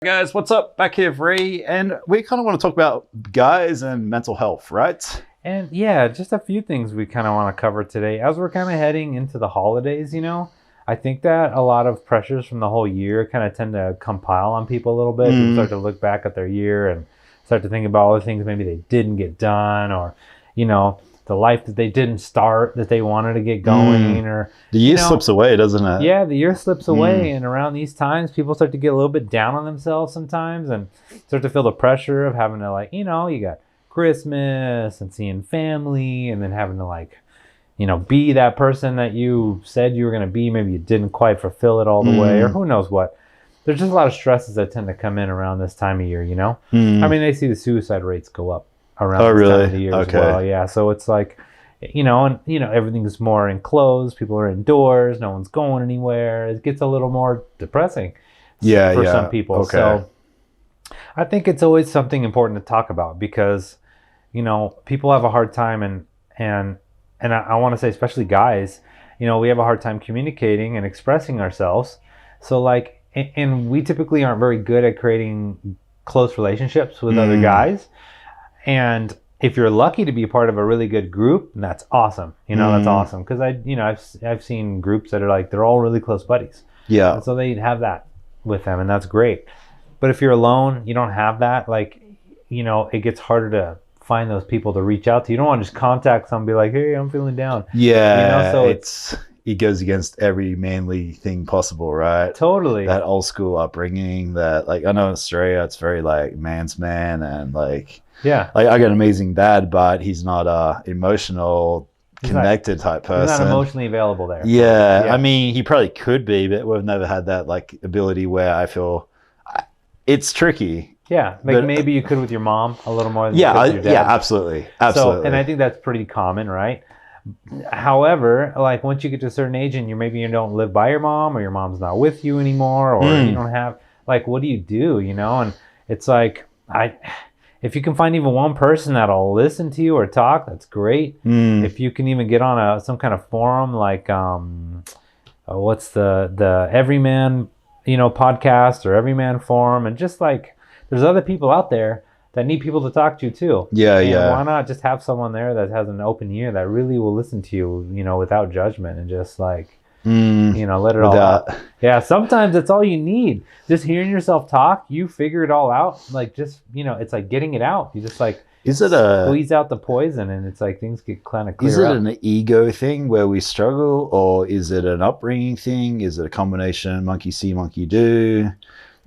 Guys, what's up? Back here, Ree, and we kind of want to talk about guys and mental health, right? And yeah, just a few things we kind of want to cover today. As we're kind of heading into the holidays, I think that a lot of pressures from the whole year kind of tend to compile on people a little bit. People start to look back at their year and start to think about all the things maybe they didn't get done, or, the life that they didn't start that they wanted to get going, or the year slips away, doesn't it? Yeah, the year slips away, and around these times, people start to get a little bit down on themselves sometimes, and start to feel the pressure of having to you got Christmas and seeing family, and then having to be that person that you said you were going to be. Maybe you didn't quite fulfill it all the way, or who knows what. There's just a lot of stresses that tend to come in around this time of year. I mean, they see the suicide rates go up around this time of the year as well. Yeah, so it's everything's more enclosed. People are indoors. No one's going anywhere. It gets a little more depressing for some people. Okay. So I think it's always something important to talk about because, people have a hard time and I want to say, especially guys, we have a hard time communicating and expressing ourselves. So and we typically aren't very good at creating close relationships with other guys. And if you're lucky to be part of a really good group, that's awesome. That's awesome. Because I've seen groups that are they're all really close buddies. Yeah. And so they have that with them, and that's great. But if you're alone, you don't have that. It gets harder to find those people to reach out to. You don't want to just contact someone and be like, hey, I'm feeling down. Yeah. So it goes against every manly thing possible, right? Totally. That old school upbringing that, I know in Australia, it's very man's man, and yeah. I got an amazing dad, but he's not a emotional, connected type person. He's not emotionally available there. Yeah. I mean, he probably could be, but we've never had that ability where I feel it's tricky. Yeah, maybe you could with your mom a little more than you could with your dad. Yeah, absolutely. So, and I think that's pretty common, right? However, once you get to a certain age and you don't live by your mom, or your mom's not with you anymore, or you don't have, what do you do, And it's if you can find even one person that'll listen to you or talk, that's great. If you can even get on some kind of forum what's the Everyman, podcast, or Everyman forum, and just there's other people out there that need people to talk to too. Yeah. Why not just have someone there that has an open ear that really will listen to you, without judgment, and just let it all out. Yeah, sometimes that's all you need. Just hearing yourself talk, you figure it all out. It's getting it out. You just squeeze out the poison, and it's things get kind of clear. Is it an ego thing where we struggle, or is it an upbringing thing? Is it a combination, monkey see, monkey do?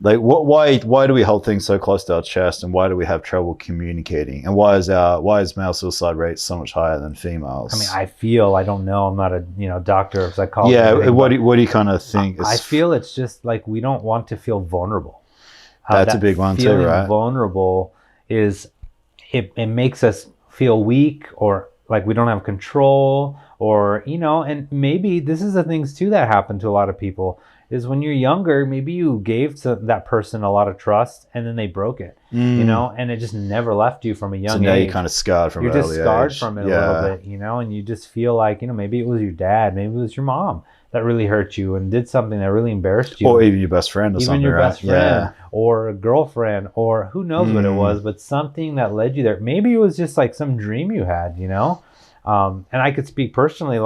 Why do we hold things so close to our chest, and why do we have trouble communicating? And why is male suicide rate so much higher than females? I mean, I don't know. I'm not a doctor or psychologist. Yeah, what do you kind of think? I feel it's just we don't want to feel vulnerable. That's a big one too, right? Vulnerable is it makes us feel weak, or we don't have control, or and maybe this is the things too that happen to a lot of people. Is when you're younger, maybe you gave to that person a lot of trust, and then they broke it, and it just never left you from a young age. So now you're kind of scarred from it. You're just scarred from it a little bit, and you just feel maybe it was your dad, maybe it was your mom that really hurt you and did something that really embarrassed you. Or even your best friend or something, your right? best friend, or a girlfriend, or who knows what it was, but something that led you there. Maybe it was just some dream you had, and I could speak personally,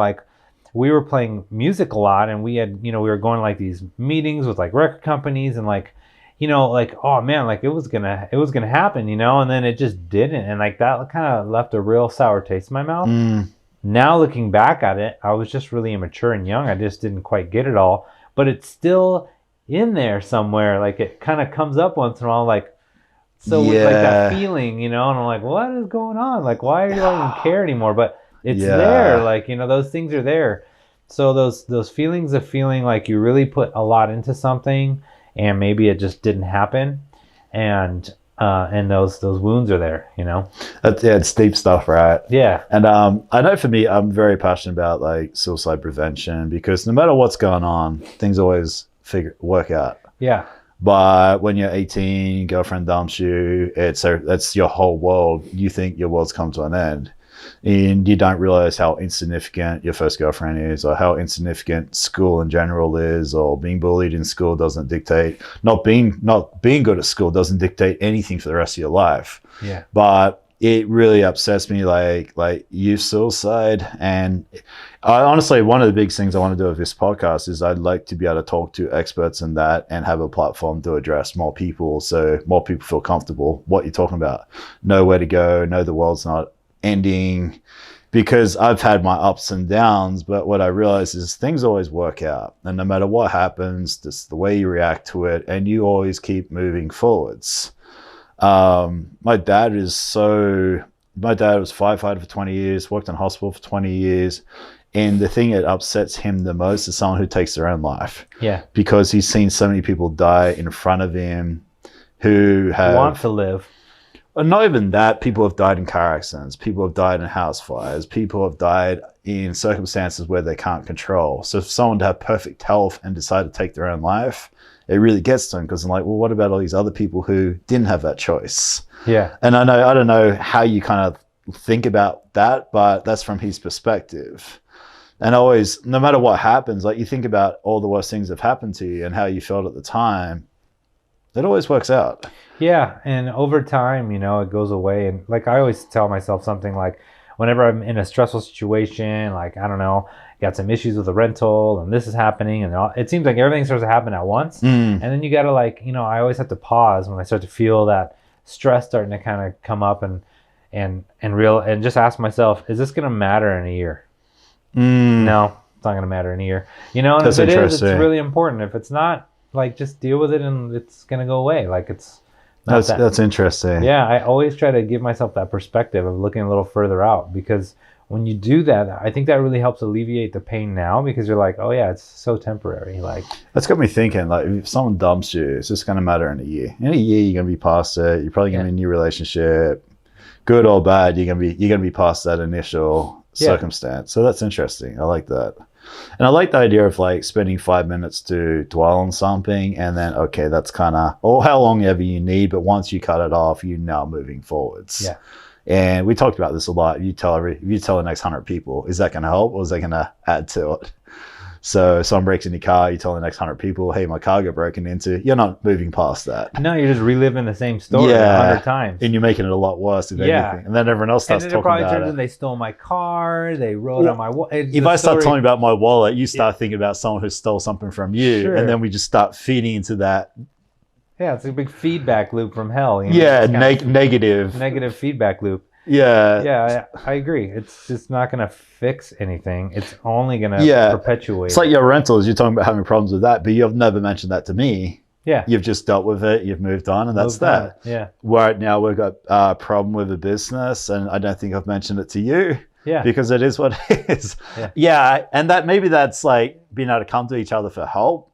we were playing music a lot, and we had, we were going to these meetings with record companies, and oh man, it was gonna happen, and then it just didn't, and that kind of left a real sour taste in my mouth. Now looking back at it, I was just really immature and young. I just didn't quite get it all, but it's still in there somewhere. It kind of comes up once in a while, that feeling, and I'm what is going on? Why do I even care anymore? But it's there, those things are there. So those feelings of feeling you really put a lot into something, and maybe it just didn't happen, and those wounds are there, It's deep stuff, right? Yeah. And I know for me, I'm very passionate about suicide prevention, because no matter what's going on, things always work out. Yeah. But when you're 18, girlfriend dumps you, that's your whole world. You think your world's come to an end. and you don't realize how insignificant your first girlfriend is, or how insignificant school in general is, or being bullied in school doesn't dictate, not being good at school doesn't dictate anything for the rest of your life. Yeah. But it really upsets me, like youth suicide. And I honestly, one of the big things I want to do with this podcast is I'd like to be able to talk to experts in that and have a platform to address more people, so more people feel comfortable what you're talking about, know where to go, know the world's not ending. Because I've had my ups and downs, but what I realize is things always work out, and no matter what happens, just the way you react to it, and you always keep moving forwards. My dad was firefighter for 20 years, worked in hospital for 20 years. And the thing that upsets him the most is someone who takes their own life. Yeah. Because he's seen so many people die in front of him who want to live. Not even that, people have died in car accidents, people have died in house fires, people have died in circumstances where they can't control. So for someone to have perfect health and decide to take their own life, it really gets to them, because I'm like, well, what about all these other people who didn't have that choice? Yeah. And I don't know how you kind of think about that, but that's from his perspective. And always, no matter what happens, like you think about all the worst things that have happened to you and how you felt at the time, it always works out. Yeah. And over time, you know, it goes away. And like I always tell myself something like, whenever I'm in a stressful situation, like, I don't know, got some issues with the rental and this is happening, and it seems like everything starts to happen at once. And then you got to, like, you know, I always have to pause when I start to feel that stress starting to kind of come up and just ask myself, is this going to matter in a year? No, it's not going to matter in a year. You know, and That's if it is, it's interesting. really important. If it's not, like, just deal with it and it's going to go away. Like, it's not that's interesting. Yeah, I always try to give myself that perspective of looking a little further out, because when you do that, I think that really helps alleviate the pain now, because you're like, oh yeah, it's so temporary. Like, that's got me thinking, like, if someone dumps you, it's just going to matter in a year. In a year, you're going to be past it. You're probably going to be in a new relationship, good or bad. You're going to be past that initial circumstance. So that's interesting. I like that. And I like the idea of, like, spending 5 minutes to dwell on something, and then, okay, that's kind of, or how long ever you need, but once you cut it off, you're now moving forwards. Yeah. And we talked about this a lot. If you tell the next 100 people, is that going to help, or is that going to add to it? So someone breaks in your car, you tell the next 100 people, hey, my car got broken into. You're not moving past that. No, you're just reliving the same story 100 times. And you're making it a lot worse, if anything. And then everyone else starts talking about it. And then it probably turns into they stole my car, they rode on my wallet. If I start talking about my wallet, you start thinking about someone who stole something from you. Sure. And then we just start feeding into that. Yeah, it's a big feedback loop from hell. You know? Yeah, negative feedback loop. Yeah, I agree. It's just not going to fix anything. It's only going to perpetuate. It's like your rentals. You're talking about having problems with that, but you've never mentioned that to me. Yeah, you've just dealt with it. You've moved on, and that's that. Yeah. Right now, we've got a problem with a business, and I don't think I've mentioned it to you. Yeah, because it is what it is. Yeah, and that maybe that's like being able to come to each other for help,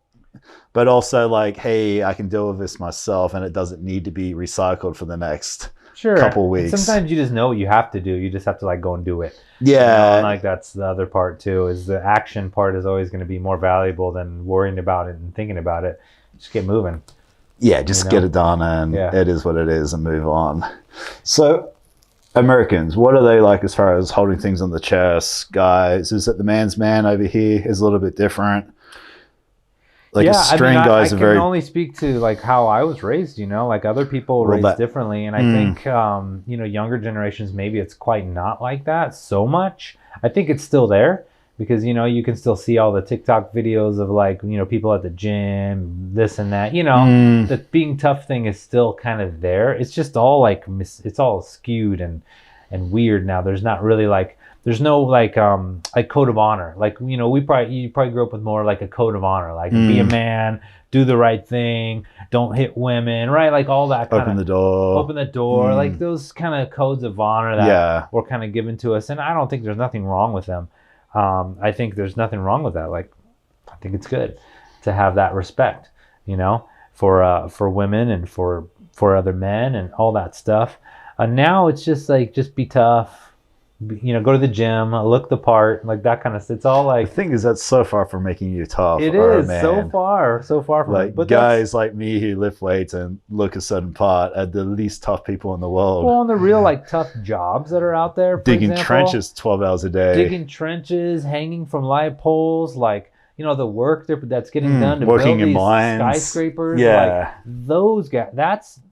but also like, hey, I can deal with this myself, and it doesn't need to be recycled for the next couple weeks. And sometimes you just know what you have to do. You just have to, like, go and do it. Yeah. You know, and, like, that's the other part too, is the action part is always going to be more valuable than worrying about it and thinking about it. Just get moving. Yeah, just get it done, and it is what it is, and move on. So Americans, what are they like as far as holding things on the chest? Guys, is it the man's man over here is a little bit different? Like, Australian guys are very... I can only speak to, like, how I was raised, you know, like, other people raised differently. And I think, you know, younger generations, maybe it's quite not like that so much. I think it's still there because, you know, you can still see all the TikTok videos of, like, you know, people at the gym, this and that, you know, the being tough thing is still kind of there. It's just all, like, it's all skewed and weird now. There's not really, like... There's no like code of honor. Like, you know, you probably grew up with more like a code of honor, like be a man, do the right thing, don't hit women, right? Like all that kind of open the door, like those kind of codes of honor that were kind of given to us. And I don't think there's nothing wrong with them. I think there's nothing wrong with that. Like, I think it's good to have that respect, you know, for women and for other men and all that stuff. Now it's just like, just be tough. go to the gym, look the part, like that kind of stuff. It's all The like, thing is, that's so far from making you tough it or a is man. so far from it. Like But guys like me who lift weights and look a certain part are the least tough people in the world. well, on the real like tough jobs that are out there, for Digging example, trenches 12 hours a day. digging trenches, hanging from light poles, like, the work that's getting done to working build in these mines. skyscrapers. Yeah. Like those guys,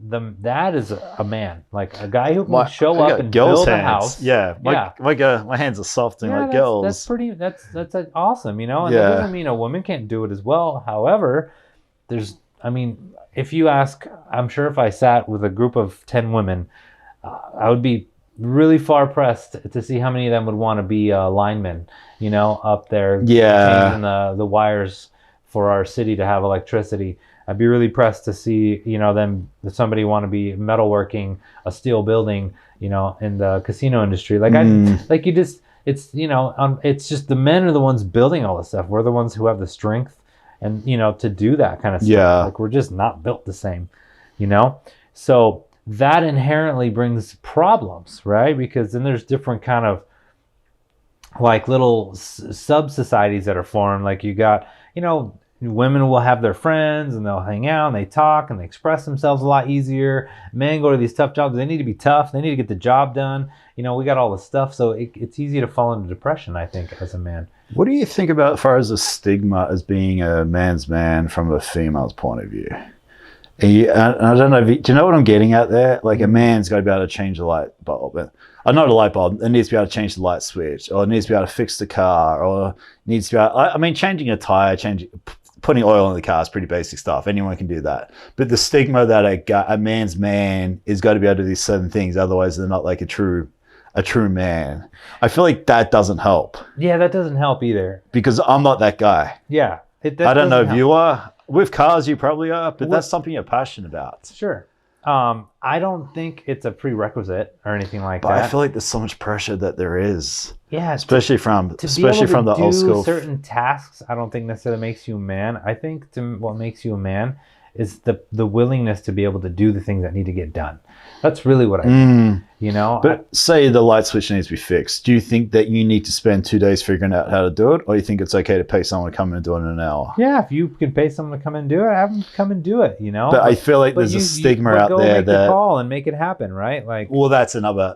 that is a man, like a guy who can show I up got and girls' build a hands. house. Yeah. Yeah. My hands are soft and like that's, girls. that's pretty. That's awesome, and Yeah. that doesn't mean a woman can't do it as well. However, if you ask, I'm sure if I sat with a group of 10 women, I would be really far pressed to see how many of them would want to be linemen, up there Yeah. changing the wires for our city to have electricity. I'd be really pressed to see, somebody want to be metalworking a steel building, in the casino industry. Like it's just the men are the ones building all this stuff. We're the ones who have the strength and, to do that kind of stuff. Yeah. Like we're just not built the same, So that inherently brings problems, right? Because then there's different kind of like little sub-societies that are formed. Like you got, women will have their friends and they'll hang out and they talk and they express themselves a lot easier. Men go to these tough jobs. They need to be tough. They need to get the job done. We got all this stuff. So it's easy to fall into depression, I think, as a man. What do you think about as far as the stigma as being a man's man from a female's point of view? And I don't know, do you know what I'm getting at there? Like a man's got to be able to change the light bulb. Not a light bulb. It needs to be able to change the light switch, or it needs to be able to fix the car, or needs to be able, changing a tire, putting oil in the car is pretty basic stuff. Anyone can do that. But the stigma that a man's man is got to be able to do certain things, otherwise they're not like a true man. I feel like that doesn't help. Yeah, that doesn't help either. Because I'm not that guy. Yeah. I don't know if you are. With cars, you probably are, but that's something you're passionate about. Sure. I don't think it's a prerequisite or anything like that. But I feel like there's so much pressure that there is. Yeah. Especially from the old school. Certain tasks, I don't think necessarily makes you a man. I think what makes you a man is the willingness to be able to do the things that need to get done. That's really what I think. But say the light switch needs to be fixed. Do you think that you need to spend 2 days figuring out how to do it, or you think it's okay to pay someone to come in and do it in an hour? Yeah, if you can pay someone to come and do it, have them come and do it. But I feel like there's a stigma out there make the call and make it happen, right? Like, well, that's another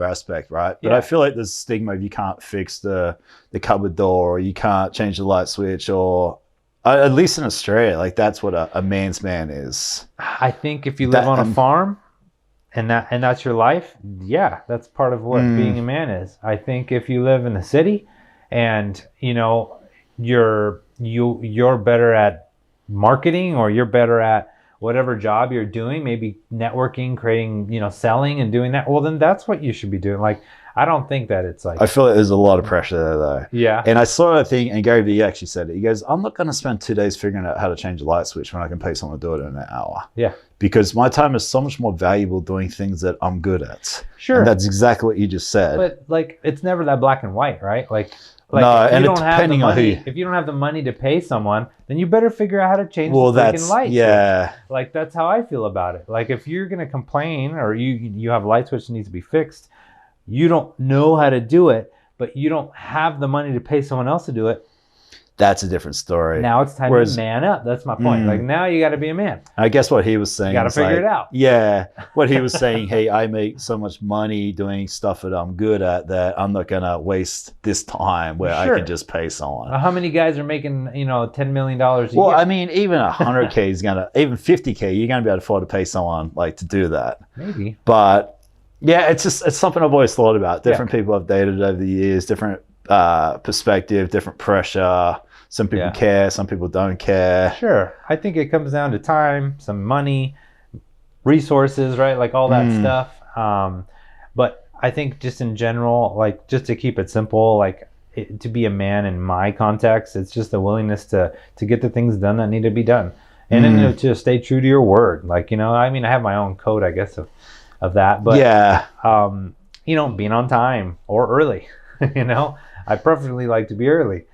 aspect, right? But yeah. I feel like there's a stigma if you can't fix the cupboard door, or you can't change the light switch, or at least in Australia, like that's what a man's man is. I think if you live on a farm and that's your life, yeah, that's part of what being a man is. I think if you live in the city and you're better at marketing, or you're better at whatever job you're doing, maybe networking, creating, selling and doing that, well, then that's what you should be doing. Like, I don't think that it's like... I feel like there's a lot of pressure there, though. Yeah. And I saw a thing, and Gary Vee actually said it. He goes, I'm not going to spend 2 days figuring out how to change a light switch when I can pay someone to do it in an hour. Yeah. Because my time is so much more valuable doing things that I'm good at. Sure. And that's exactly what you just said. But, like, it's never that black and white, right? Like no, if and you don't have the money, on who... if you don't have the money to pay someone, then you better figure out how to change the freaking light switch. Like, that's how I feel about it. Like, if you're going to complain, or you have a light switch that needs to be fixed, you don't know how to do it, but you don't have the money to pay someone else to do it. That's a different story. Now it's time to man up. That's my point. Like, now you got to be a man. I guess what he was saying, you got to figure it out. Yeah. What he was saying, hey, I make so much money doing stuff that I'm good at that I'm not going to waste this time where I can just pay someone. How many guys are making, $10 million a year? Well, I mean, even 100K is going to, even 50K, you're going to be able to afford to pay someone like to do that. Maybe. But yeah, it's something I've always thought about. Different people I've dated over the years, different perspective, different pressure. Some people care, some people don't care. Sure. I think it comes down to time, some money, resources, right? Like all that stuff. But I think just in general, like, just to keep it simple, like, to be a man in my context, it's just the willingness to get the things done that need to be done. And then to stay true to your word. Like, I have my own code, I guess, of that. But, being on time or early, I preferably like to be early.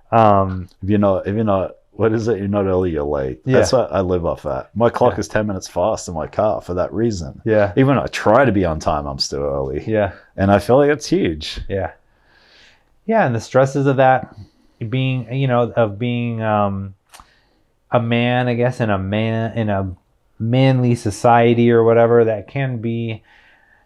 If you're not what is it? You're not early, you're late. Yeah. That's what I live off at. My clock Yeah. is 10 minutes fast in my car for that reason. Yeah. Even when I try to be on time, I'm still early. Yeah. And I feel like it's huge. Yeah. Yeah. And the stresses of that being, of being a man, I guess, in a manly society or whatever, that can be,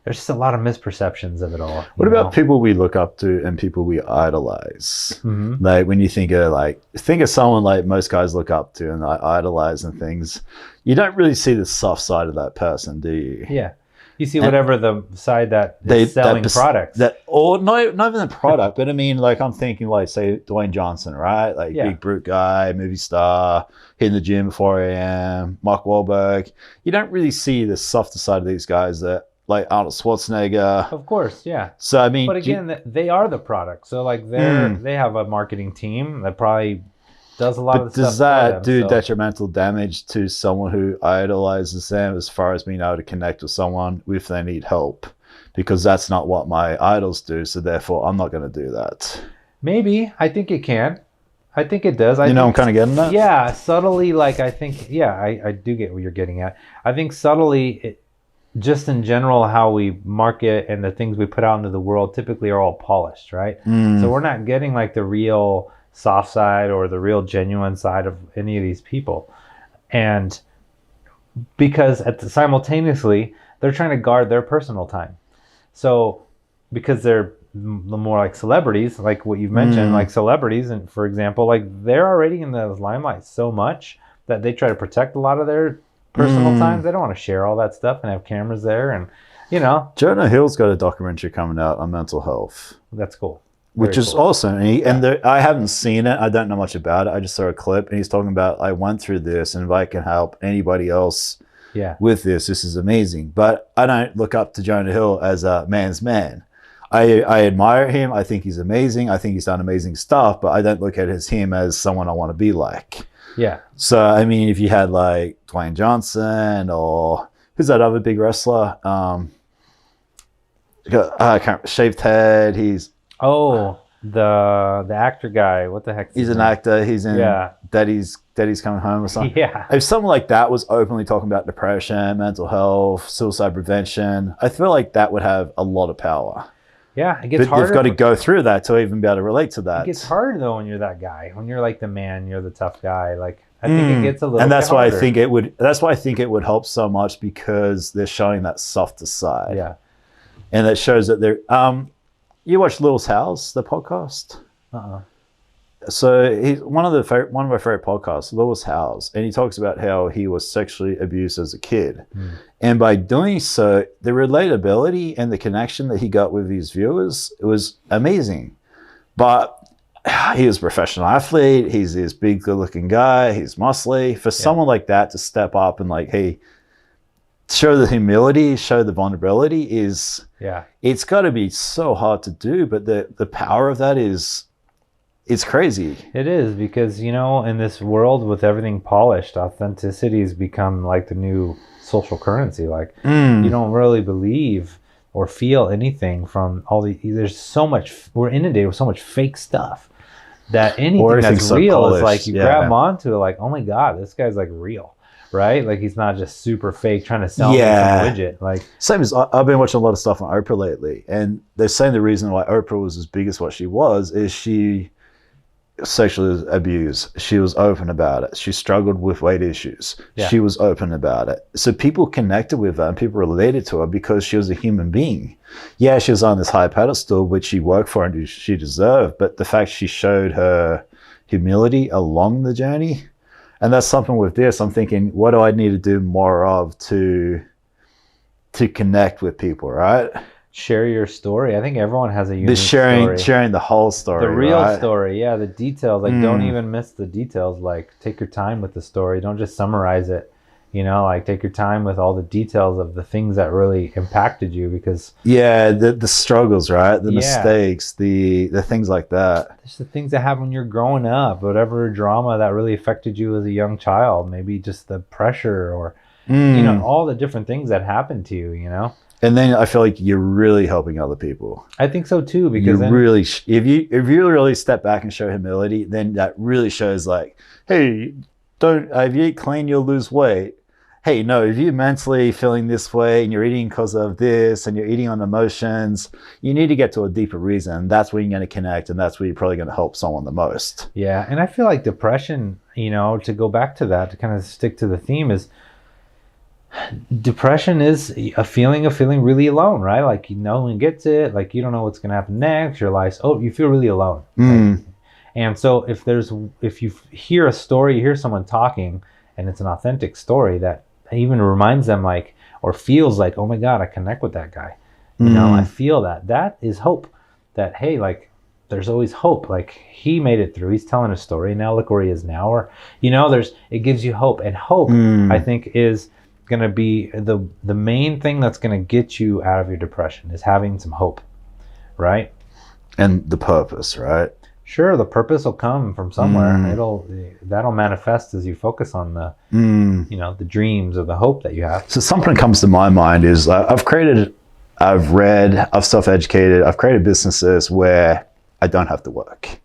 there's just a lot of misperceptions of it all. What about people we look up to and people we idolize? Mm-hmm. Like when you think of someone like most guys look up to and idolize and things, you don't really see the soft side of that person, do you? Yeah. You see whatever the side that is selling products. Or not even the product, but I mean, like I'm thinking like, say, Dwayne Johnson, right? Like big brute guy, movie star, hitting the gym at 4 a.m., Mark Wahlberg. You don't really see the softer side of these guys that, like Arnold Schwarzenegger. Of course, yeah. So, I mean... But again, they are the product. So, like, they have a marketing team that probably does a lot of the stuff. Does that do detrimental damage to someone who idolizes them as far as being able to connect with someone if they need help? Because that's not what my idols do, so therefore I'm not going to do that. Maybe. I think it can. I think it does. I'm kind of getting that? Yeah, subtly, like, I think, I do get what you're getting at. I think subtly... just in general, how we market and the things we put out into the world typically are all polished, right? So we're not getting like the real soft side or the real genuine side of any of these people. And because simultaneously, they're trying to guard their personal time. So because they're more like celebrities, like what you've mentioned, like celebrities, and for example, like they're already in the limelight so much that they try to protect a lot of their personal times. They don't want to share all that stuff and have cameras there, and Jonah Hill's got a documentary coming out on mental health. That's cool. Which is awesome. And I haven't seen it. I don't know much about it. I just saw a clip and he's talking about, I went through this, and if I can help anybody else with this is amazing. But I don't look up to Jonah Hill as a man's man. I admire him. I think he's amazing. I think he's done amazing stuff, but I don't look at him as someone I want to be like. Yeah. So, I mean, if you had like Dwayne Johnson or who's that other big wrestler? I can't, shaved head. He's the actor guy. What the heck? He's an actor. He's in Daddy's Coming Home or something. Yeah. If someone like that was openly talking about depression, mental health, suicide prevention, I feel like that would have a lot of power. Yeah, it gets harder. They've got to go through that to even be able to relate to that. It gets harder though when you're that guy. When you're like the man, you're the tough guy. Like I think it gets a little. And that's why harder. I think it would. That's why I think it would help so much, because they're showing that softer side. Yeah. And that shows that they're. You watch Lil's House, the podcast? So he's one of my favorite podcasts, Lil's House, and he talks about how he was sexually abused as a kid, and by doing so, the relatability and the connection that he got with his viewers, it was amazing. But he was a professional athlete. He's this big, good-looking guy. He's muscly. For someone like that to step up and like, hey, show the humility, show the vulnerability is, it's got to be so hard to do. But the power of that is. It's crazy. It is, because, in this world with everything polished, authenticity has become like the new social currency. Like, you don't really believe or feel anything from there's so much, we're inundated with so much fake stuff that anything that's so real polished, is like, you grab onto it like, oh my God, this guy's like real, right? Like, he's not just super fake trying to sell me some widget. Like, same as I've been watching a lot of stuff on Oprah lately, and they're saying the reason why Oprah was as big as what she was is she sexually abused. She was open about it. She struggled with weight issues. She was open about it. So people connected with her and people related to her because she was a human being. Yeah, she was on this high pedestal, which she worked for and she deserved, but the fact she showed her humility along the journey, and that's something with this, I'm thinking, what do I need to do more of to connect with people, right? Share your story. I think everyone has a unique story. Sharing the whole story, the real story. Yeah, the details. Like, don't even miss the details. Like, take your time with the story. Don't just summarize it. Like, take your time with all the details of the things that really impacted you, because the struggles, right? The mistakes, the things like that. It's the things that happen when you're growing up, whatever drama that really affected you as a young child, maybe just the pressure or all the different things that happened to you, And then I feel like you're really helping other people. I think so too, You because then, really, if you really step back and show humility, then that really shows like, hey, don't, if you eat clean, you'll lose weight. Hey, no, if you're mentally feeling this way and you're eating because of this and you're eating on emotions, you need to get to a deeper reason. That's where you're going to connect, and that's where you're probably going to help someone the most. yeah. And I feel like depression, to go back to that, to kind of stick to the theme, is depression is a feeling of feeling really alone, right? Like no one gets it, like you don't know what's going to happen next, your life's, you feel really alone. Right? And so if you hear a story, you hear someone talking and it's an authentic story that even reminds them like, or feels like, oh my God, I connect with that guy. I feel that is hope. That, hey, like there's always hope. Like he made it through, he's telling a story, now look where he is now. Or, it gives you hope. And hope, I think, is going to be the main thing that's going to get you out of your depression, is having some hope, right? And the purpose, right? Sure, the purpose will come from somewhere. That'll manifest as you focus on the the dreams or the hope that you have. So something comes to my mind is I've read, I've self-educated, I've created businesses where I don't have to work.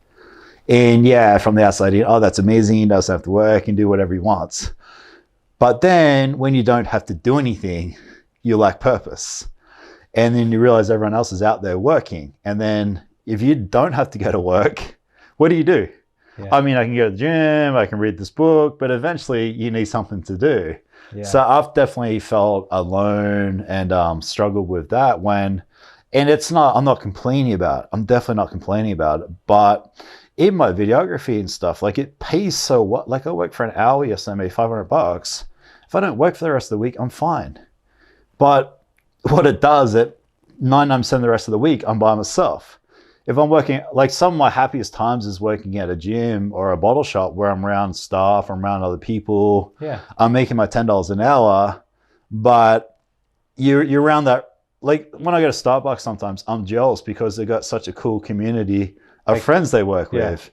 And yeah, from the outside, that's amazing, he doesn't have to work and do whatever he wants. But then when you don't have to do anything, you lack purpose. And then you realize everyone else is out there working. And then if you don't have to go to work, what do? Yeah. I mean, I can go to the gym, I can read this book, but eventually you need something to do. Yeah. So I've definitely felt alone and struggled with that and I'm not complaining about it. I'm definitely not complaining about it. But in my videography and stuff, like it pays so what? Like I work for an hour yesterday, maybe $500. If I don't work for the rest of the week, I'm fine. But what it does, 99% of the rest of the week, I'm by myself. If I'm working, like some of my happiest times is working at a gym or a bottle shop where I'm around staff, I'm around other people. Yeah. I'm making my $10 an hour, but you're around that. Like when I go to Starbucks sometimes, I'm jealous because they've got such a cool community of friends they work with.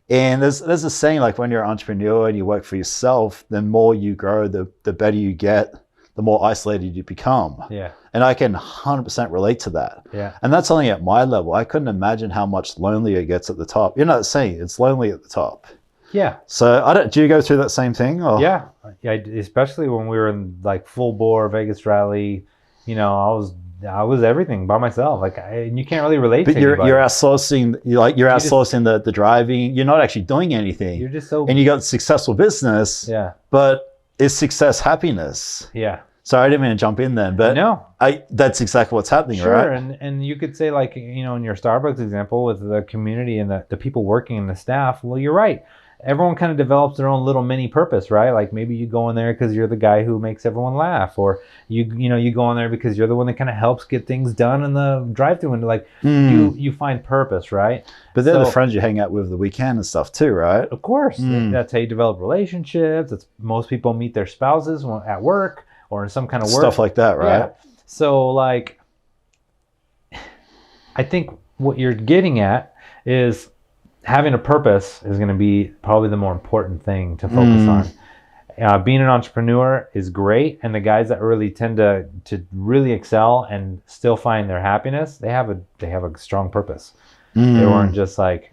And there's a saying, like when you're an entrepreneur and you work for yourself, the more you grow, the better you get, the more isolated you become. Yeah. And I can 100% relate to that. Yeah. And that's only at my level. I couldn't imagine how much lonelier it gets at the top. You're not saying it's lonely at the top. Yeah. So do you go through that same thing? Or? Yeah. Especially when we were in like full bore Vegas rally, I was everything by myself. And you can't really relate to anybody. But you're outsourcing, you're outsourcing the driving. You're not actually doing anything. You're just and you got a successful business. Yeah. But is success happiness? Yeah. Sorry, I didn't mean to jump in then, but no, that's exactly what's happening, sure, right? And you could say like, in your Starbucks example with the community and the people working and the staff, well, you're right. Everyone kind of develops their own little mini purpose, right? Like maybe you go in there because you're the guy who makes everyone laugh, or you go in there because you're the one that kind of helps get things done in the drive-thru, and like you find purpose, right? But they're the friends you hang out with the weekend and stuff too, right? Of course, that's how you develop relationships. That's most people meet their spouses at work or in some kind of work stuff like that, right? Yeah. So like, I think what you're getting at is, having a purpose is going to be probably the more important thing to focus on. Being an entrepreneur is great, and the guys that really tend to really excel and still find their happiness, they have a strong purpose. They weren't just like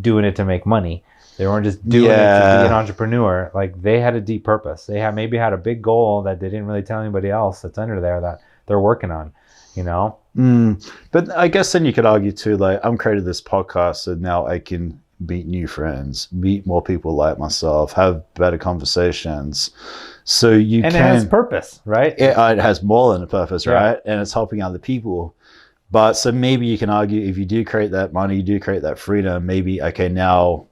doing it to make money. They weren't just doing it to be an entrepreneur. Like they had a deep purpose. They maybe had a big goal that they didn't really tell anybody else that's under there that they're working on. But I guess then you could argue too, like I'm created this podcast so now I can meet new friends, meet more people like myself, have better conversations. So it has purpose, right? It has more than a purpose, right? And it's helping other people. But so maybe you can argue, if you do create that money, you do create that freedom, maybe, okay, now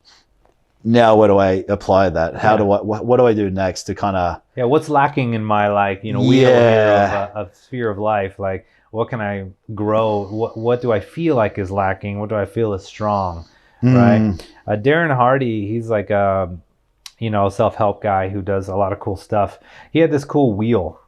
what do I apply that? What do I do next to kind of... Yeah, what's lacking in my wheel here of sphere of life? Like, what can I grow? What do I feel like is lacking? What do I feel is strong? Right? Darren Hardy, he's like a self-help guy who does a lot of cool stuff. He had this cool wheel.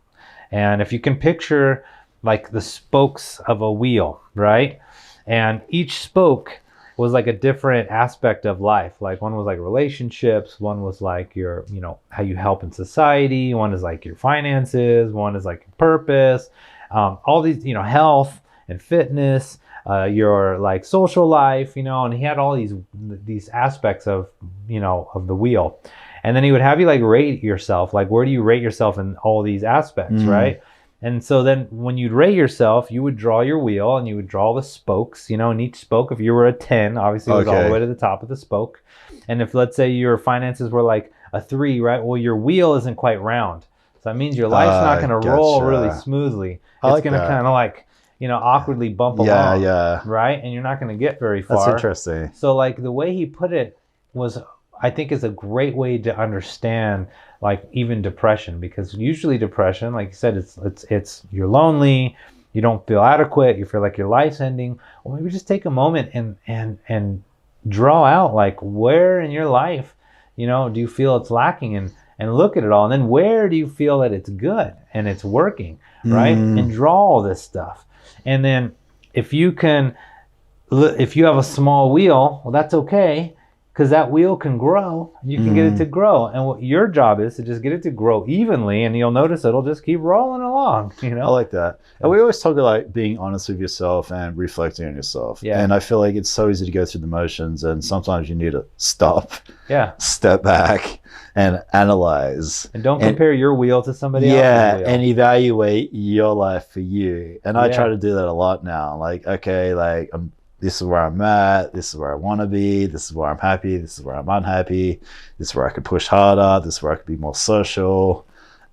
And if you can picture like the spokes of a wheel, right? And each spoke was like a different aspect of life. Like one was like relationships, one was like your, how you help in society, one is like your finances, one is like your purpose. all these, health and fitness, your like social life, and he had all these aspects of, of the wheel. And then he would have you like rate yourself, like where do you rate yourself in all these aspects, right? And so then when you'd rate yourself, you would draw your wheel and you would draw the spokes, and each spoke, if you were a 10, obviously it was all the way to the top of the spoke. And if, let's say, your finances were like a 3, right? Well, your wheel isn't quite round. So that means your life's not going to roll really smoothly. It's going to kind of like, awkwardly bump along, right? And you're not going to get very far. That's interesting. So like the way he put it was, I think, is a great way to understand like even depression, because usually depression, like you said, it's you're lonely, you don't feel adequate, you feel like your life's ending. Well, maybe just take a moment and draw out like where in your life, do you feel it's lacking, and look at it all, and then where do you feel that it's good and it's working, right? And draw all this stuff. And then if you have a small wheel, well, that's okay, because that wheel can grow. You can get it to grow. And what your job is to just get it to grow evenly, and you'll notice it'll just keep rolling along, I like that. And we always talk about like being honest with yourself and reflecting on yourself. Yeah. And I feel like it's so easy to go through the motions, and sometimes you need to stop, step back and analyze. And don't compare your wheel to somebody else's wheel. And evaluate your life for you. And I try to do that a lot now. Like, okay, like this is where I'm at, this is where I want to be, this is where I'm happy, this is where I'm unhappy, this is where I could push harder, this is where I could be more social,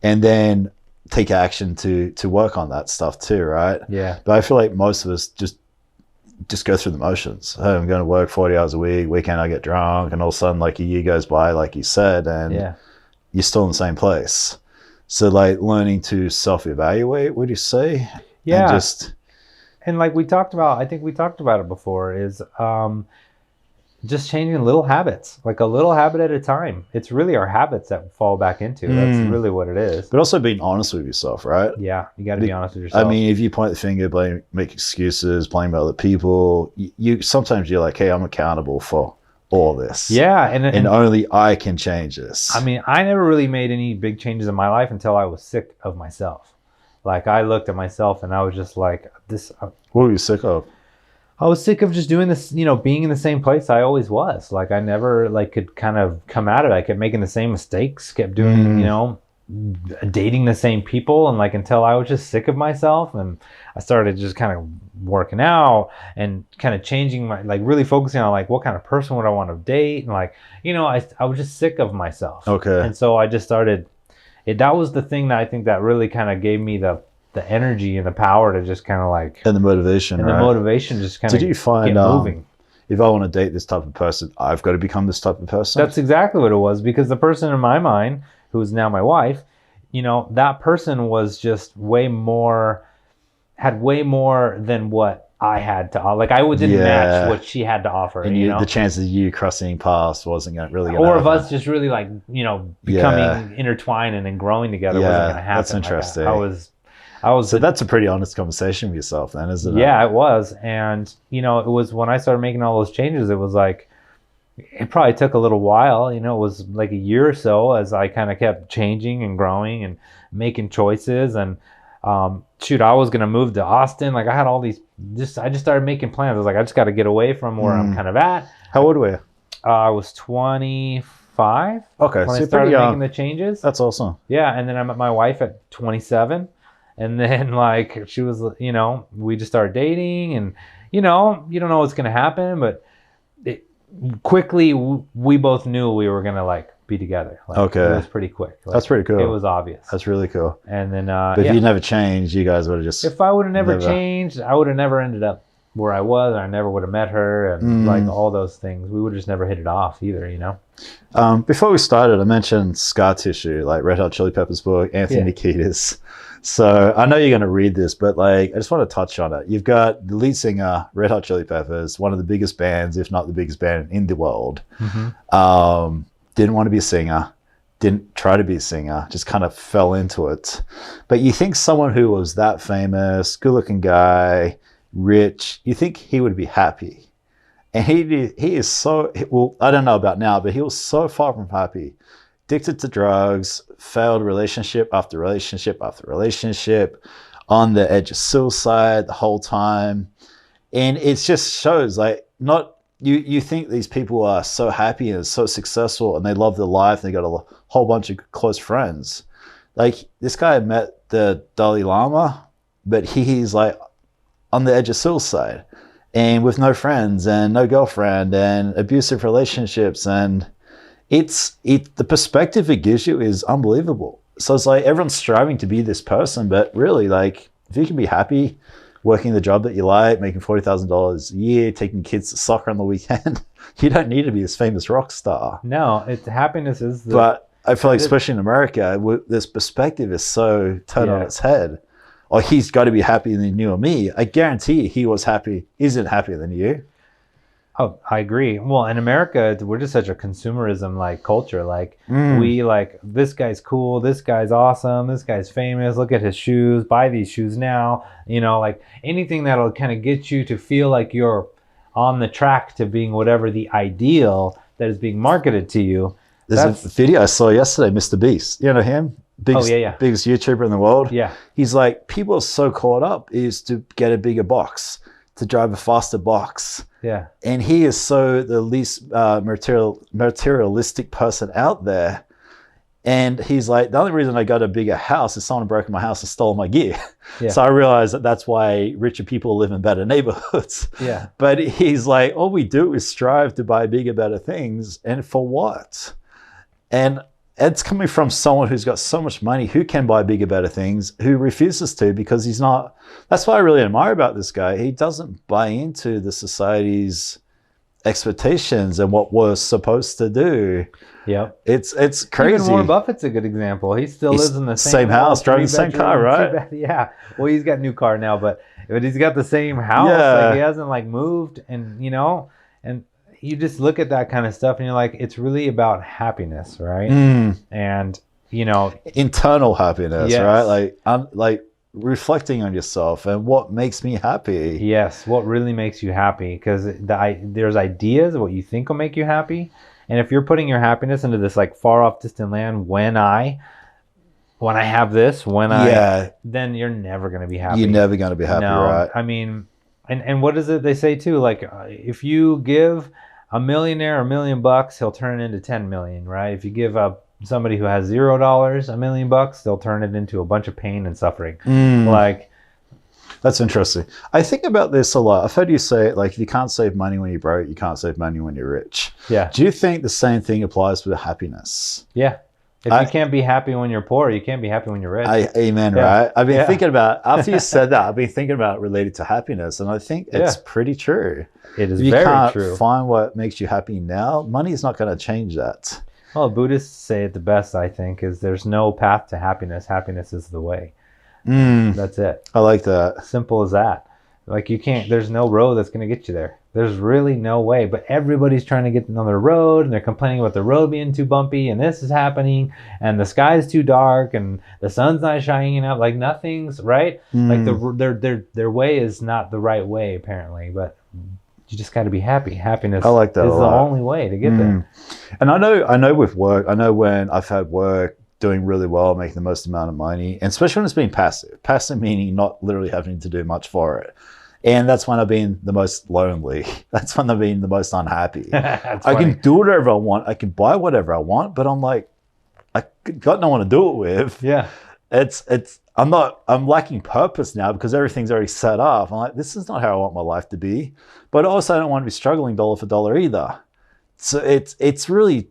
and then take action to work on that stuff too, right? Yeah. But I feel like most of us just go through the motions. Hey, I'm going to work 40 hours a week, weekend I get drunk, and all of a sudden like a year goes by, like you said, and you're still in the same place. So like learning to self-evaluate, would you say? Yeah. And like we talked about, I think we talked about it before, is just changing little habits, like a little habit at a time. It's really our habits that fall back into. That's really what it is. But also being honest with yourself, right? Yeah, you got to be honest with yourself. I mean, if you point the finger, make excuses, blame other people, you sometimes you're like, hey, I'm accountable for all this. Yeah. And only I can change this. I mean, I never really made any big changes in my life until I was sick of myself. Like I looked at myself and I was just like, this. What were you sick of? I was sick of just doing this, being in the same place I always was. Like I never like could kind of come out of it. I kept making the same mistakes, kept doing, dating the same people, and like until I was just sick of myself, and I started just kind of working out and kind of changing my, like really focusing on like what kind of person would I want to date, and like, I was just sick of myself. Okay. And so I just started. That was the thing that I think that really kind of gave me the energy and the power to just kind of like, and the motivation, and the motivation just kind of did you find get moving. If I want to date this type of person, I've got to become this type of person? That's exactly what it was, because the person in my mind, who is now my wife, that person was just had way more than what I had to, like I didn't match what she had to offer. And the chances of you crossing paths wasn't really going to happen. Or of us just really like, becoming intertwined and then growing together wasn't going to happen. That's interesting. So that's a pretty honest conversation with yourself then, isn't it? Yeah, it was. And, it was when I started making all those changes, it was like, it probably took a little while, it was like a year or so as I kind of kept changing and growing and making choices. And I was going to move to Austin. Like I had all these, I just started making plans. I was like, I just got to get away from where I'm kind of at. How old were you? I was 25. Okay. When I started making the changes. That's awesome. Yeah. And then I met my wife at 27. And then like she was, we just started dating, and, you don't know what's going to happen, but quickly we both knew we were going to like be together. Like, okay. It was pretty quick. Like, that's pretty cool. It was obvious. That's really cool. And then, but if you never changed, you guys would have just. If I would have never changed, I would have never ended up where I was. I never would have met her, and like all those things. We would have just never hit it off either, Before we started, I mentioned Scar Tissue, like Red Hot Chili Peppers book, Anthony Kiedis. So I know you're going to read this, but like I just want to touch on it. You've got the lead singer, Red Hot Chili Peppers, one of the biggest bands, if not the biggest band in the world. Didn't want to be a singer, didn't try to be a singer, just kind of fell into it. But you think someone who was that famous, good-looking guy, rich, you think he would be happy. And he is so, well, I don't know about now, but he was so far from happy. Addicted to drugs, failed relationship after relationship after relationship, on the edge of suicide the whole time. And it just shows like not you think these people are so happy and so successful and they love their life and they got a whole bunch of close friends. Like this guy met the Dalai Lama, but he's like on the edge of suicide and with no friends and no girlfriend and abusive relationships. And the perspective it gives you is unbelievable. So it's like everyone's striving to be this person, but really like if you can be happy working the job that you like, making $40,000 a year, taking kids to soccer on the weekend, you don't need to be this famous rock star. No, happiness is the... But I feel like, especially in America, this perspective is so turned on its head. Or he's got to be happier than you or me. I guarantee he was happy. Isn't happier than you. Oh, I agree. Well, in America, we're just such a consumerism like culture. Like we like, this guy's cool, this guy's awesome, this guy's famous, look at his shoes, buy these shoes now. You know, like anything that'll kind of get you to feel like you're on the track to being whatever the ideal that is being marketed to you. There's a video I saw yesterday, Mr. Beast. You know him? Biggest YouTuber in the world. Yeah. He's like, people are so caught up is to get a bigger box, to drive a faster box. Yeah. And he is so the least materialistic person out there. And he's like, the only reason I got a bigger house is someone broke in my house and stole my gear. Yeah. So I realized that that's why richer people live in better neighborhoods. Yeah. But he's like, all we do is strive to buy bigger, better things. And for what? And it's coming from someone who's got so much money, who can buy bigger, better things, who refuses to because he's not. That's what I really admire about this guy. He doesn't buy into the society's expectations and what we're supposed to do. Yeah, it's crazy. Even Warren Buffett's a good example. He still lives in the same house, driving the same car, right? Yeah. Well, he's got a new car now, but he's got the same house. Yeah. Like he hasn't like moved, and and you just look at that kind of stuff and you're like, it's really about happiness, right? And internal happiness, right? Like reflecting on yourself and what makes me happy. Yes, what really makes you happy, because there's ideas of what you think will make you happy, and if you're putting your happiness into this like far off distant land, when I have this, then you're never going to be happy. You're never going to be happy, right? I mean, and what is it they say too? Like if you give a millionaire $1 million, he'll turn it into 10 million, right? If you give somebody who has $0 $1 million, they'll turn it into a bunch of pain and suffering. Like, that's interesting. I think about this a lot. I've heard you say, like, if you can't save money when you're broke, you can't save money when you're rich. Yeah. Do you think the same thing applies with happiness? Yeah. If you can't be happy when you're poor, you can't be happy when you're rich. Amen, right? I've been thinking about, after you said that, I've been thinking about it related to happiness, and I think it's pretty true. It is very true. If you true. can't find what makes you happy now, money is not going to change that. Well, Buddhists say it the best, I think, is there's no path to happiness. Happiness is the way. That's it. I like that. Simple as that. Like there's no road that's going to get you there. There's really no way, but everybody's trying to get on the road and they're complaining about the road being too bumpy and this is happening and the sky's too dark and the sun's not shining up, like nothing's right. Like their way is not the right way apparently, but you just got to be happy. Happiness, I like that, is the only way to get there. And I know with work, I know when I've had work doing really well, making the most amount of money, and especially when it's been passive meaning not literally having to do much for it. And that's when I've been the most lonely. That's when I've been the most unhappy. I can do whatever I want. I can buy whatever I want, but I'm like, I got no one to do it with. Yeah. I'm lacking purpose now because everything's already set up. I'm like, this is not how I want my life to be. But also I don't want to be struggling dollar for dollar either. So it's really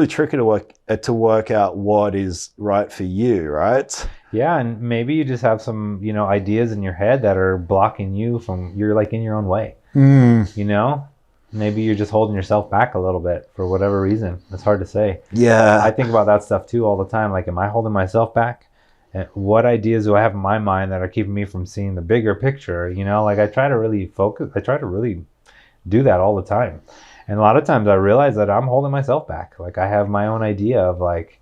tricky to work out what is right for you, right? Yeah, and maybe you just have some, ideas in your head that are blocking you from, you're like in your own way. Maybe you're just holding yourself back a little bit for whatever reason. It's hard to say. Yeah. I think about that stuff too all the time. Like, am I holding myself back? And what ideas do I have in my mind that are keeping me from seeing the bigger picture? Like I try to really focus. I try to really do that all the time. And a lot of times I realize that I'm holding myself back. Like I have my own idea of like,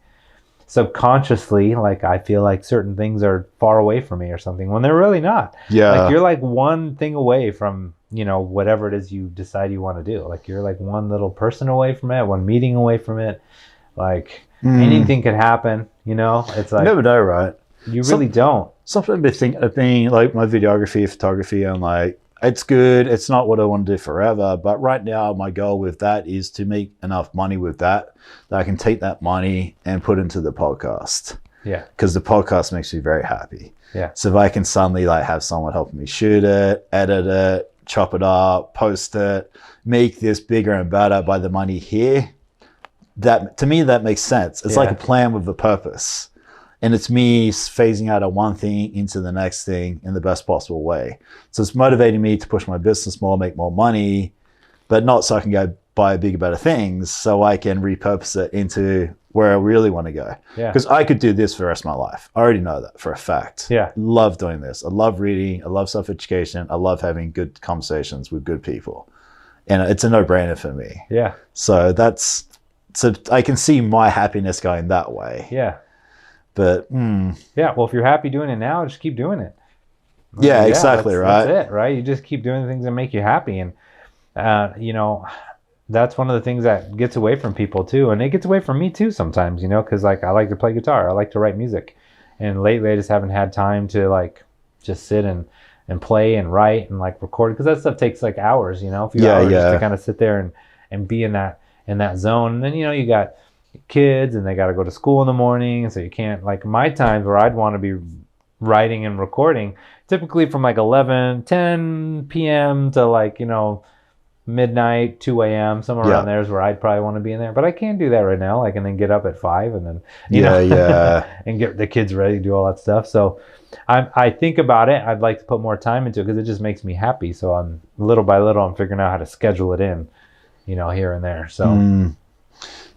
subconsciously, like I feel like certain things are far away from me or something when they're really not. Yeah. Like you're like one thing away from, whatever it is you decide you want to do. Like you're like one little person away from it, one meeting away from it. Like anything could happen, It's like, you never know, right? You really don't. something of being like my videography, photography, and like it's good. It's not what I want to do forever, but right now my goal with that is to make enough money with that I can take that money and put into the podcast. Yeah. Because the podcast makes me very happy. Yeah. So if I can suddenly like have someone helping me shoot it, edit it, chop it up, post it, make this bigger and better by the money here, that to me that makes sense. It's like a plan with a purpose. And it's me phasing out of one thing into the next thing in the best possible way. So it's motivating me to push my business more, make more money, but not so I can go buy bigger, better things, so I can repurpose it into where I really want to go. Yeah. Because I could do this for the rest of my life. I already know that for a fact. Yeah. Love doing this. I love reading. I love self-education. I love having good conversations with good people. And it's a no-brainer for me. Yeah. So I can see my happiness going that way. Yeah. But yeah, well, if you're happy doing it now, just keep doing it. Yeah, exactly, right? That's it, right? You just keep doing the things that make you happy. And, that's one of the things that gets away from people too. And it gets away from me too sometimes, because like I like to play guitar. I like to write music. And lately I just haven't had time to like just sit and play and write and like record, because that stuff takes like hours, a few hours just to kind of sit there and be in that zone. And then, you got kids and they got to go to school in the morning. So you can't, like my times where I'd want to be writing and recording, typically from like 10 p.m. to like, midnight, 2 a.m., somewhere around there is where I'd probably want to be in there. But I can't do that right now. Like, and then get up at 5 and then, and get the kids ready to do all that stuff. So I think about it. I'd like to put more time into it because it just makes me happy. So I'm little by little, I'm figuring out how to schedule it in, here and there. So.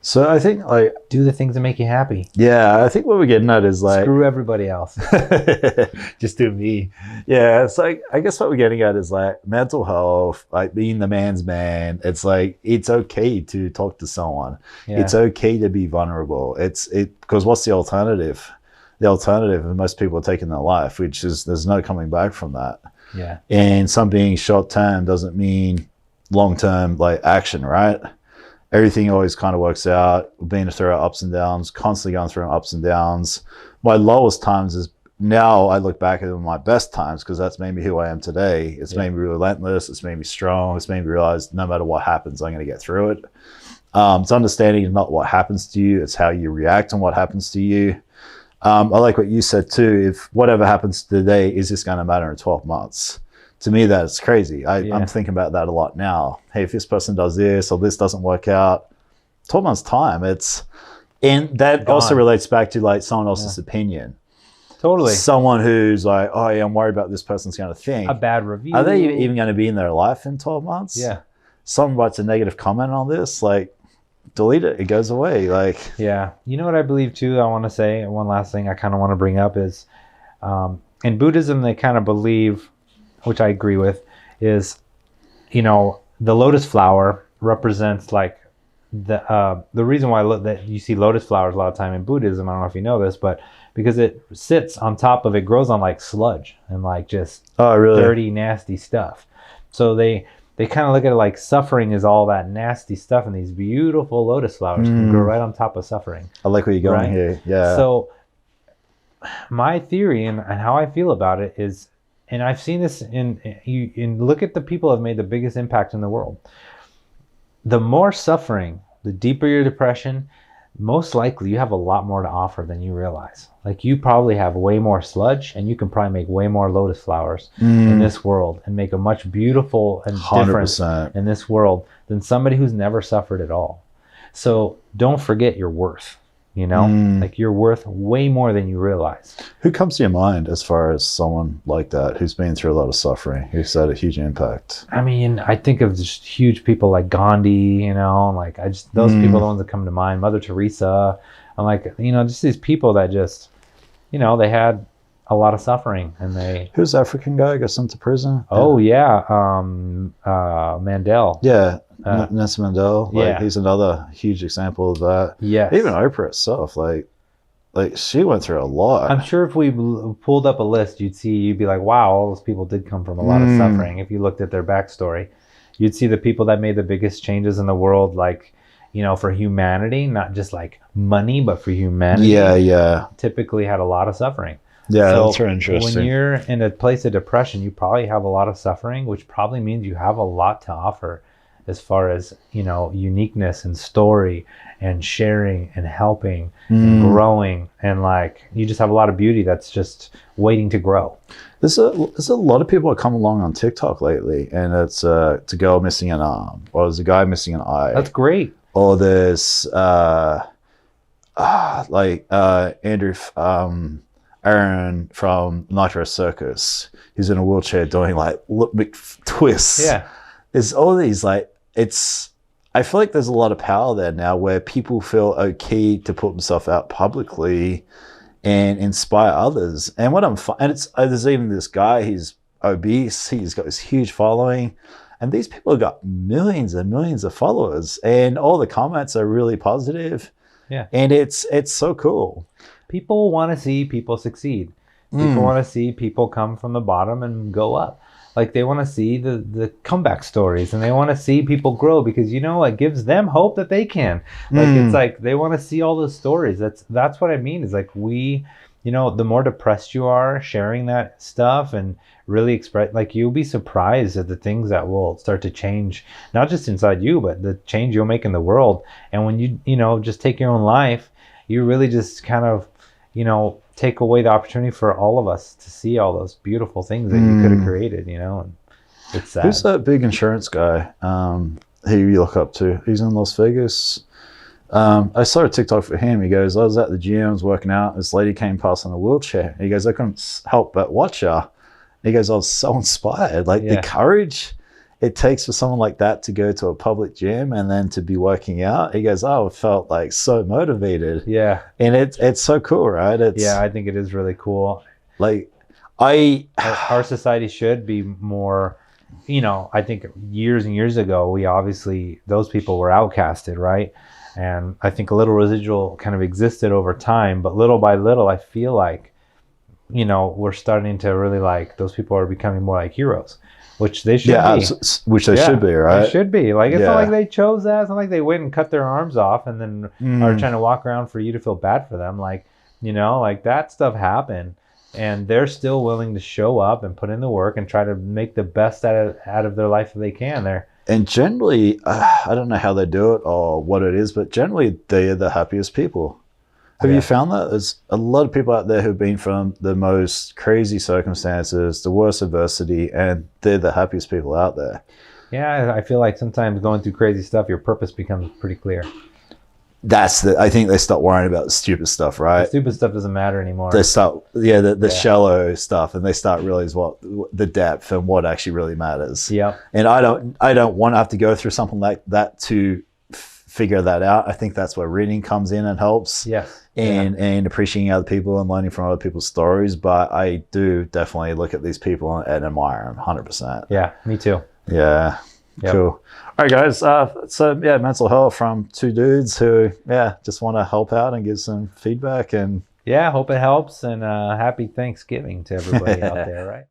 So I think like do the things that make you happy. Yeah, I think what we're getting at is like screw everybody else. Just do me. Yeah, it's like I guess what we're getting at is like mental health, like being the man's man. It's like it's okay to talk to someone. Yeah. It's okay to be vulnerable. Because what's the alternative? The alternative is most people are taking their life, which is there's no coming back from that. Yeah. And some being short term doesn't mean long term like action, right? Everything always kind of works out. We've been through our ups and downs, constantly going through ups and downs. My lowest times is now I look back at my best times because that's made me who I am today. It's made me relentless. It's made me strong. It's made me realize no matter what happens, I'm going to get through it. It's understanding not what happens to you. It's how you react on what happens to you. I like what you said too. If whatever happens today, is this going to matter in 12 months? To me, that's crazy. I'm thinking about that a lot now. Hey, if this person does this or this doesn't work out, 12 months time, and that also relates back to like someone else's opinion. Totally. Someone who's like, oh yeah, I'm worried about this person's going to think. A bad review. Are they even going to be in their life in 12 months? Yeah. Someone writes a negative comment on this, like delete it. It goes away. Like, yeah. You know what I believe too? I want to say one last thing I kind of want to bring up is in Buddhism, they kind of believe, which I agree with, is, the lotus flower represents like the reason why that you see lotus flowers a lot of time in Buddhism. I don't know if you know this, but because it sits on top of, it grows on like sludge and like just dirty, nasty stuff. So they kind of look at it like suffering is all that nasty stuff, and these beautiful lotus flowers can grow right on top of suffering. I like where you're going here. Yeah. So my theory and how I feel about it is, and I've seen this in look at the people who have made the biggest impact in the world. The more suffering, the deeper your depression, most likely you have a lot more to offer than you realize. Like you probably have way more sludge, and you can probably make way more lotus flowers in this world and make a much beautiful and 100%. Different in this world than somebody who's never suffered at all. So don't forget your worth. Like you're worth way more than you realize. Who comes to your mind as far as someone like that who's been through a lot of suffering, who's had a huge impact? I mean, I think of just huge people like Gandhi, like those people are the ones that come to mind. Mother Teresa. I'm like, just these people that just, they had a lot of suffering, and they. Who's the African guy who got sent to prison? Oh yeah, Mandela. Yeah. Nelson Mandela, he's another huge example of that. Yeah, even Oprah herself, like she went through a lot. I'm sure if we pulled up a list, you'd be like, wow, all those people did come from a lot of suffering. If you looked at their backstory, you'd see the people that made the biggest changes in the world, like for humanity, not just like money, but for humanity. Yeah. Typically had a lot of suffering. Yeah, So that's very interesting. when you're in a place of depression, you probably have a lot of suffering, which probably means you have a lot to offer as far as, uniqueness and story and sharing and helping and growing. And like, you just have a lot of beauty that's just waiting to grow. There's a lot of people that come along on TikTok lately, and it's a girl missing an arm, or there's a guy missing an eye. That's great. Or there's Andrew Aaron from Nitro Circus. He's in a wheelchair doing like lip twists. Yeah. There's all these I feel like there's a lot of power there now where people feel okay to put themselves out publicly and inspire others. And there's even this guy, he's obese, he's got this huge following, and these people have got millions and millions of followers, and all the comments are really positive. Yeah. And it's so cool. People want to see people succeed. People want to see people come from the bottom and go up. Like, they want to see the comeback stories, and they want to see people grow, because it gives them hope that they can. Like, it's like they want to see all those stories. That's what I mean, is like, the more depressed you are, sharing that stuff and really express, like, you'll be surprised at the things that will start to change, not just inside you, but the change you'll make in the world. And when you just take your own life, you really just kind of take away the opportunity for all of us to see all those beautiful things that you could have created, and it's sad. Who's that big insurance guy who you look up to? He's in Las Vegas. I saw a TikTok for him. He goes, I was at the gym, I was working out. This lady came past in a wheelchair. He goes, I couldn't help but watch her. He goes, I was so inspired. Like, the courage it takes for someone like that to go to a public gym and then to be working out. He goes, I felt like so motivated. Yeah. And it's so cool, right? I think it is really cool. Like, our society should be more, I think years and years ago, those people were outcasted, right? And I think a little residual kind of existed over time, but little by little, I feel like, we're starting to really, like, those people are becoming more like heroes, which they should be. Which they should be, right? They should be. Like, it's not like they chose that. It's not like they went and cut their arms off and then are trying to walk around for you to feel bad for them. Like, like, that stuff happened, and they're still willing to show up and put in the work and try to make the best out of their life that they can. And generally, I don't know how they do it or what it is, but generally they are the happiest people. Have you found that? There's a lot of people out there who've been from the most crazy circumstances, the worst adversity, and they're the happiest people out there. Yeah, I feel like sometimes going through crazy stuff, your purpose becomes pretty clear. I think they stop worrying about the stupid stuff, right? The stupid stuff doesn't matter anymore. They start, the shallow stuff, and they start realize what the depth and what actually really matters. Yeah. And I don't want to have to go through something like that to figure that out. I think that's where reading comes in and helps. Yes. And appreciating other people and learning from other people's stories. But I do definitely look at these people and admire them 100%. Yeah, me too. Yeah. Yep. Cool. All right, guys. Mental health from two dudes who, just want to help out and give some feedback. And hope it helps. And happy Thanksgiving to everybody out there, right?